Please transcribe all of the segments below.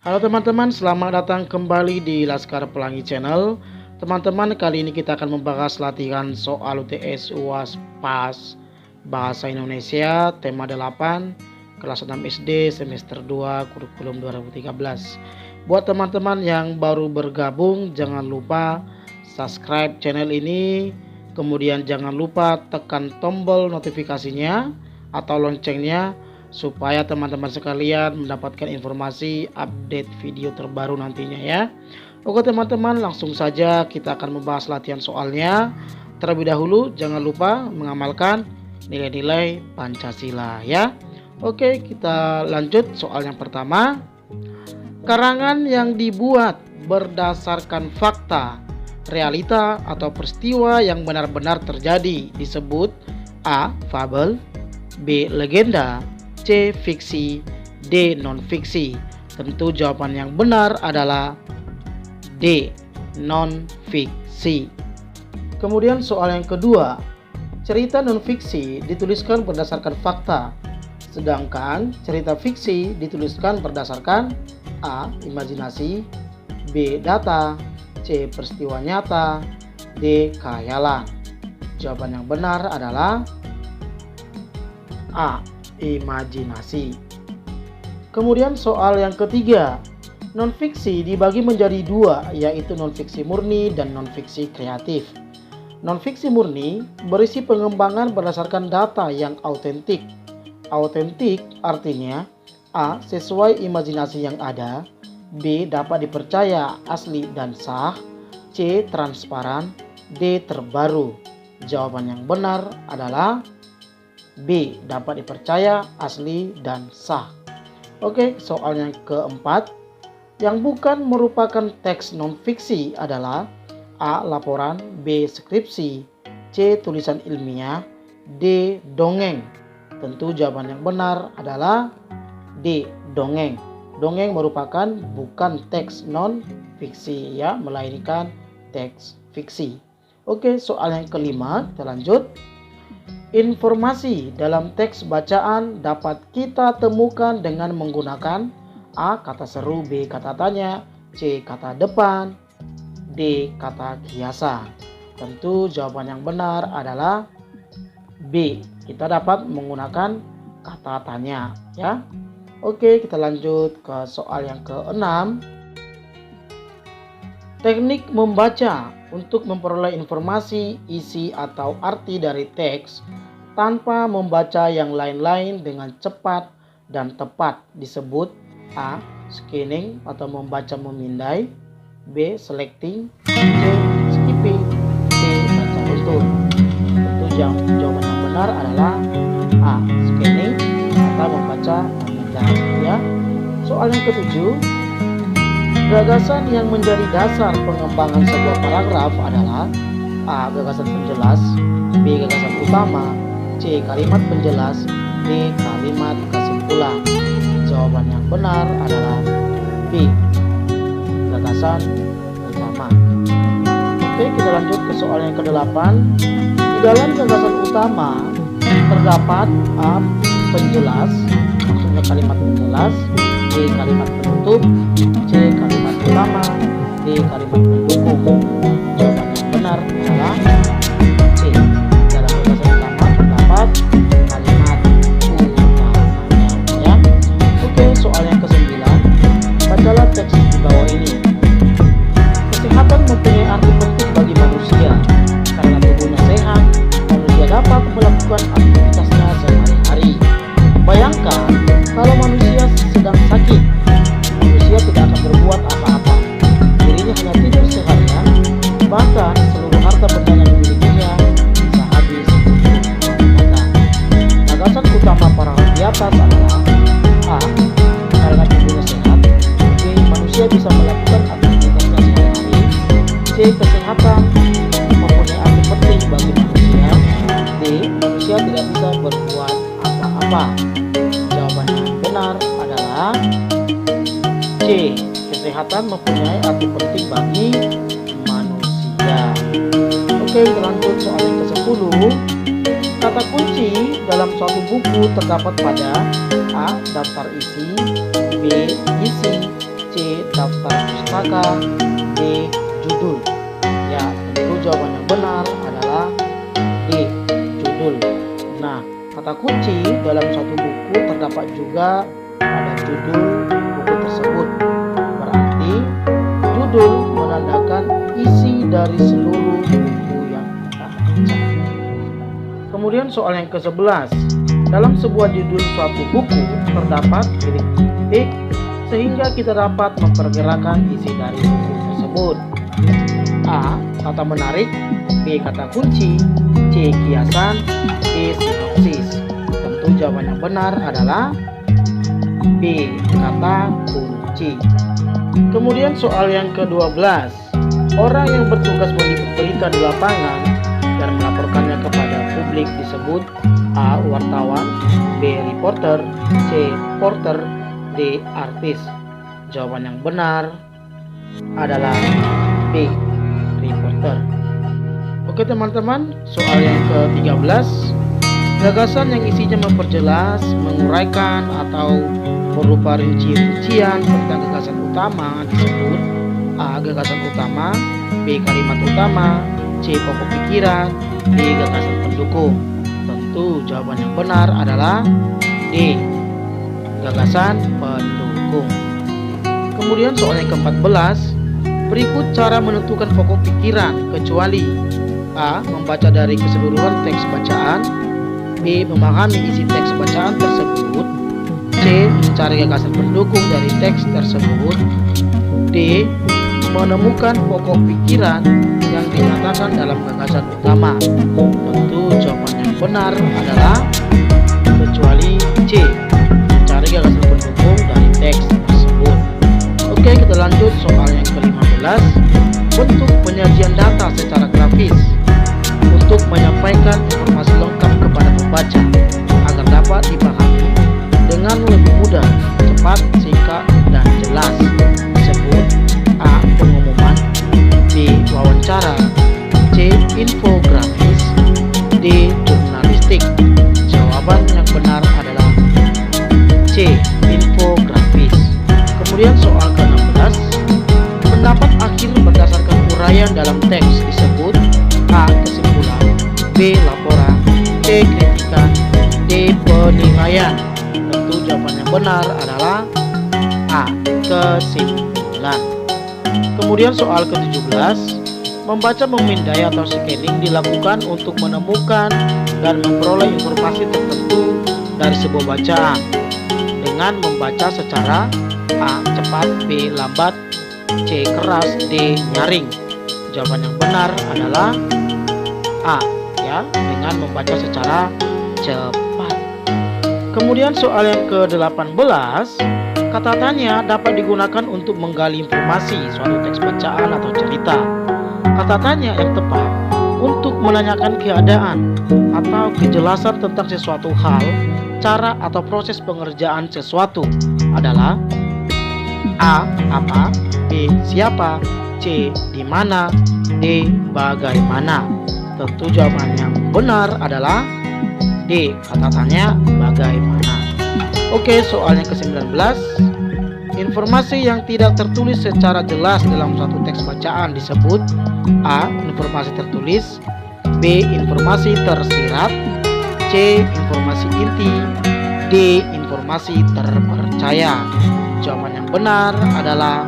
Halo teman-teman, selamat datang kembali di Laskar Pelangi Channel. Teman-teman, kali ini kita akan membahas latihan soal UTS UAS PAS Bahasa Indonesia tema 8 kelas 6 SD semester 2 kurikulum 2013. Buat teman-teman yang baru bergabung, jangan lupa subscribe channel ini. Kemudian jangan lupa tekan tombol notifikasinya atau loncengnya supaya teman-teman sekalian mendapatkan informasi update video terbaru nantinya ya. Oke teman-teman, langsung saja kita akan membahas latihan soalnya. Terlebih dahulu jangan lupa mengamalkan nilai-nilai Pancasila ya. Oke, kita lanjut soal yang pertama. Karangan yang dibuat berdasarkan fakta, realita atau peristiwa yang benar-benar terjadi disebut A. Fabel, B. Legenda, C. Fiksi, D. Non-fiksi. Tentu jawaban yang benar adalah D. Non-fiksi. Kemudian soal yang kedua. Cerita non-fiksi dituliskan berdasarkan fakta, sedangkan cerita fiksi dituliskan berdasarkan A. Imajinasi, B. Data, C. Peristiwa nyata, D. Khayalan. Jawaban yang benar adalah A. Imajinasi. Kemudian soal yang ketiga. Non-fiksi dibagi menjadi dua, yaitu non-fiksi murni dan non-fiksi kreatif. Non-fiksi murni berisi pengembangan berdasarkan data yang autentik. Autentik artinya A. Sesuai imajinasi yang ada, B. Dapat dipercaya, asli dan sah, C. Transparan, D. Terbaru. Jawaban yang benar adalah B. Dapat dipercaya, asli dan sah. Oke, soal yang keempat. Yang bukan merupakan teks non-fiksi adalah A. Laporan, B. Skripsi, C. Tulisan ilmiah, D. Dongeng. Tentu jawaban yang benar adalah D. Dongeng. Dongeng merupakan bukan teks non-fiksi ya, melainkan teks fiksi. Oke, soal yang kelima, kita lanjut. Informasi dalam teks bacaan dapat kita temukan dengan menggunakan A. Kata seru, B. Kata tanya, C. Kata depan, D. Kata kiasan. Tentu jawaban yang benar adalah B. Kita dapat menggunakan kata tanya ya. Oke, kita lanjut ke soal yang keenam. Teknik membaca untuk memperoleh informasi, isi atau arti dari teks tanpa membaca yang lain-lain dengan cepat dan tepat disebut A. Scanning atau membaca memindai, B. Selecting, C. Skipping, D. Baca untun. Tentu jawaban yang benar adalah A. Scanning atau membaca memindai ya. Soal yang ketujuh. Gagasan yang menjadi dasar pengembangan sebuah paragraf adalah A. Gagasan penjelas, B. Gagasan utama, C. Kalimat penjelas, D. Kalimat kesimpulan. Jawaban yang benar adalah B. Gagasan utama. Oke, kita lanjut ke soal yang ke-8. Di dalam gagasan utama terdapat A. Penjelas, maksudnya kalimat penjelas, B. Kalimat penutup, C. Kalimat utama, D. Kalimat pendukung. Jawaban yang benar adalah C. Dalam gagasan utama terdapat kalimat utamanya ya. Oke, soal yang ke-9. Bacalah teks di bawah ini. Kesehatan mempunyai arti penting bagi manusia. Karena tubuhnya sehat, manusia dapat melakukan aktivitasnya sehari-hari. Bayangkan kalau manusia sedang sakit, manusia tidak akan berbuat apa-apa. Dirinya hanya tidur seharian, bahkan seluruh harta benda yang dimilikinya bisa habis untuk mengobatan. Gagasan utama paragraf di atas adalah A. Karena tubuhnya sehat, B. Manusia bisa melakukan aktivitasnya sehari-hari, C. Kesehatan mempunyai arti penting bagi manusia, D. Manusia tidak bisa berbuat apa-apa. Jawaban yang benar adalah C. Kesehatan mempunyai arti penting bagi manusia. Oke, kita lanjut soal yang ke-10. Kata kunci dalam suatu buku terdapat pada A. Daftar isi, B. Isi, C. C. Daftar pustaka, D. Judul. Ya, tentu jawaban yang benar adalah D. Judul. Nah, kata kunci dalam satu buku terdapat juga pada judul buku tersebut. Berarti judul menandakan isi dari seluruh buku yang kita baca. Kemudian soal yang ke-11. Dalam sebuah judul suatu buku terdapat titik-titik sehingga kita dapat memperkirakan isi dari buku tersebut. A. Kata menarik, B. Kata kunci, C. Kiasan, D. Sinopsis. Tentu jawaban yang benar adalah B. Kata kunci. Kemudian soal yang ke-12. Orang yang bertugas meliput berita di lapangan dan melaporkannya kepada publik disebut A. Wartawan, B. Reporter, C. Porter, D. Artis. Jawaban yang benar adalah B. Reporter. Oke teman-teman, soal yang ke-13. Gagasan yang isinya memperjelas, menguraikan, atau berupa rinci-rincian tentang gagasan utama disebut A. Gagasan utama, B. Kalimat utama, C. Pokok pikiran, D. Gagasan pendukung. Tentu jawaban yang benar adalah D. Gagasan pendukung. Kemudian soal yang ke-14. Berikut cara menentukan pokok pikiran kecuali A. Membaca dari keseluruhan teks bacaan, B. Memahami isi teks bacaan tersebut, C. Mencari gagasan pendukung dari teks tersebut, D. Menemukan pokok pikiran yang dinyatakan dalam gagasan utama. Tentu jawaban yang benar adalah kecuali C. Mencari gagasan pendukung dari teks tersebut. Oke, kita lanjut soal yang ke-15. Bentuk penyajian data secara grafis untuk menyampaikan informasi lengkap kepada pembaca agar dapat dipahami dengan lebih mudah, cepat, singkat, dan jelas. Disebut A. Pengumuman, B. Wawancara, C. Infografis, D. Jurnalistik. Jawaban yang benar adalah C. Infografis. Kemudian soal ke-16. Pendapat akhir berdasarkan uraian dalam teks disebut A. Kesimpulan, B. Laporan, C. Kritikan, D. Penilaian. Tentu jawaban yang benar adalah A. Kesimpulan. Kemudian soal ke-17. Membaca, memindai atau scanning dilakukan untuk menemukan dan memperoleh informasi tertentu dari sebuah bacaan dengan membaca secara A. Cepat, B. Lambat, C. Keras, D. Nyaring. Jawaban yang benar adalah A, ya, dengan membaca secara cepat. Kemudian soal yang ke-18. Kata tanya dapat digunakan untuk menggali informasi suatu teks bacaan atau cerita. Kata tanya yang tepat untuk menanyakan keadaan atau kejelasan tentang sesuatu hal, cara atau proses pengerjaan sesuatu adalah A. Apa, B. Siapa, C. Di mana, D. Bagaimana. Tentu jawaban yang benar adalah D. Kata tanya bagaimana. Oke, soal yang ke-19. Informasi yang tidak tertulis secara jelas dalam suatu teks bacaan disebut A. Informasi tertulis, B. Informasi tersirat, C. Informasi inti, D. Informasi terpercaya. Jawaban yang benar adalah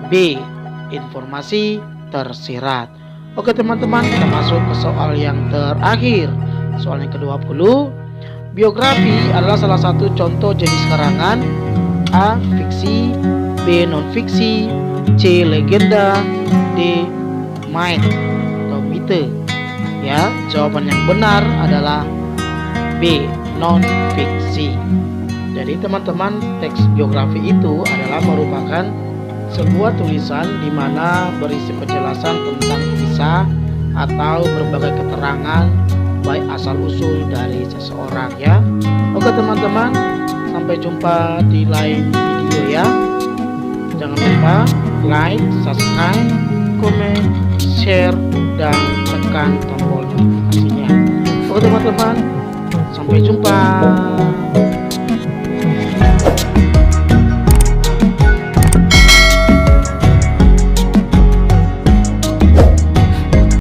B. Informasi tersirat. Oke teman-teman, kita masuk ke soal yang terakhir. Soal yang ke-20. Biografi adalah salah satu contoh jenis karangan. A. Fiksi, B. non-fiksi, C. Legenda, D. Myth atau mite. Ya, jawaban yang benar adalah B. Non-fiksi. Jadi teman-teman, teks biografi itu adalah merupakan sebuah tulisan di mana berisi penjelasan tentang kisah atau berbagai keterangan baik asal usul dari seseorang, ya. Oke teman-teman, sampai jumpa di lain video, ya. Jangan lupa like, subscribe, komen, share, dan tekan tombol notifikasinya. Oke teman-teman, sampai jumpa.